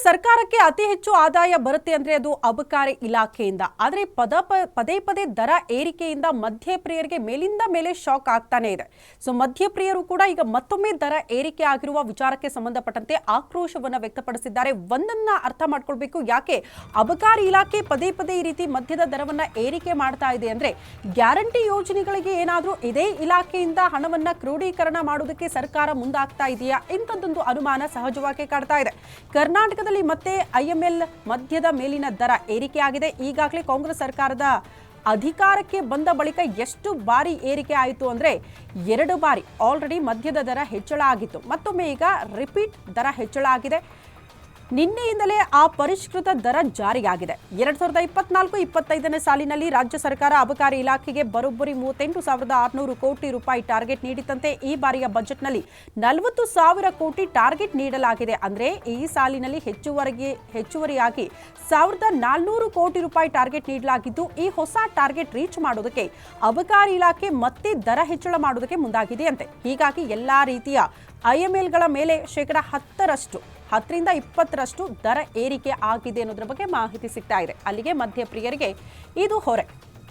ಸರ್ಕಾರಕ್ಕೆ ಅತಿ ಹೆಚ್ಚು ಆದಾಯ ಬರುತ್ತೆ ಅಂದ್ರೆ ಅದು ಅಬಕಾರಿ ಇಲಾಖೆಯಿಂದ. ಆದರೆ ಪದೇ ಪದೇ ದರ ಏರಿಕೆಯಿಂದ ಮಧ್ಯಪ್ರಿಯರಿಗೆ ಮೇಲಿಂದ ಮೇಲೆ ಶಾಕ್ ಆಗ್ತಾನೆ ಇದೆ. ಸೊ ಮಧ್ಯಪ್ರಿಯರು ಕೂಡ ಈಗ ಮತ್ತೊಮ್ಮೆ ದರ ಏರಿಕೆ ಆಗಿರುವ ವಿಚಾರಕ್ಕೆ ಸಂಬಂಧಪಟ್ಟಂತೆ ಆಕ್ರೋಶವನ್ನ ವ್ಯಕ್ತಪಡಿಸಿದ್ದಾರೆ. ಒಂದನ್ನ ಅರ್ಥ ಮಾಡ್ಕೊಳ್ಬೇಕು, ಯಾಕೆ ಅಬಕಾರಿ ಇಲಾಖೆ ಪದೇ ಪದೇ ಈ ರೀತಿ ಮಧ್ಯದ ದರವನ್ನ ಏರಿಕೆ ಮಾಡ್ತಾ ಇದೆ ಅಂದ್ರೆ ಗ್ಯಾರಂಟಿ ಯೋಜನೆಗಳಿಗೆ ಏನಾದರೂ ಇದೇ ಇಲಾಖೆಯಿಂದ ಹಣವನ್ನ ಕ್ರೋಢೀಕರಣ ಮಾಡೋದಕ್ಕೆ ಸರ್ಕಾರ ಮುಂದಾಗ್ತಾ ಇದೆಯಾ ಇಂಥದ್ದೊಂದು ಅನುಮಾನ ಸಹಜವಾಗಿ ಕಾಡ್ತಾ ಇದೆ. ಕರ್ನಾಟಕದಲ್ಲಿ ಮತ್ತೆ IML ಮಧ್ಯದ ಮೇಲಿನ ದರ ಏರಿಕೆಯಾಗಿದೆ. ಈಗಾಗಲೇ ಕಾಂಗ್ರೆಸ್ ಸರ್ಕಾರದ ಅಧಿಕಾರಕ್ಕೆ ಬಂದ ಬಳಿಕ ಎಷ್ಟು ಬಾರಿ ಏರಿಕೆ ಆಯಿತು ಅಂದ್ರೆ 2 ಬಾರಿ ಆಲ್ರೆಡಿ ಮಧ್ಯದ ದರ ಹೆಚ್ಚಳ ಆಗಿತ್ತು. ಮತ್ತೊಮ್ಮೆ ಈಗ ರಿಪೀಟ್ ದರ ಹೆಚ್ಚಳ ಆಗಿದೆ. ನಿನ್ನೆಯಿಂದಲೇ ಆ ಪರಿಷ್ಕೃತ ದರ ಜಾರಿಯಾಗಿದೆ. 2024-25ನೇ ಸಾಲಿನಲ್ಲಿ ರಾಜ್ಯ ಸರ್ಕಾರ ಅಬಕಾರಿ ಇಲಾಖೆಗೆ ಬರೋಬ್ಬರಿ 38,600 ಕೋಟಿ ರೂಪಾಯಿ ಟಾರ್ಗೆಟ್ ನೀಡಿದಂತೆ ಈ ಬಾರಿಯ ಬಜೆಟ್ನಲ್ಲಿ 40,000 ಕೋಟಿ ಟಾರ್ಗೆಟ್ ನೀಡಲಾಗಿದೆ. ಅಂದ್ರೆ ಈ ಸಾಲಿನಲ್ಲಿ ಹೆಚ್ಚುವರಿಯಾಗಿ 1,400 ಕೋಟಿ ರೂಪಾಯಿ ಟಾರ್ಗೆಟ್ ನೀಡಲಾಗಿದ್ದು, ಈ ಹೊಸ ಟಾರ್ಗೆಟ್ ರೀಚ್ ಮಾಡೋದಕ್ಕೆ ಅಬಕಾರಿ ಇಲಾಖೆ ಮತ್ತೆ ದರ ಹೆಚ್ಚಳ ಮಾಡೋದಕ್ಕೆ ಮುಂದಾಗಿದೆಯಂತೆ. ಹೀಗಾಗಿ ಎಲ್ಲಾ ರೀತಿಯ IMLಗಳ ಮೇಲೆ 10% 10ರಿಂದ 20% ದರ ಏರಿಕೆ ಆಗಿದೆ ಅನ್ನೋದ್ರ ಬಗ್ಗೆ ಮಾಹಿತಿ ಸಿಗ್ತಾ ಇದೆ. ಅಲ್ಲಿಗೆ ಮಧ್ಯಪ್ರಿಯರಿಗೆ ಇದು ಹೊರೆ.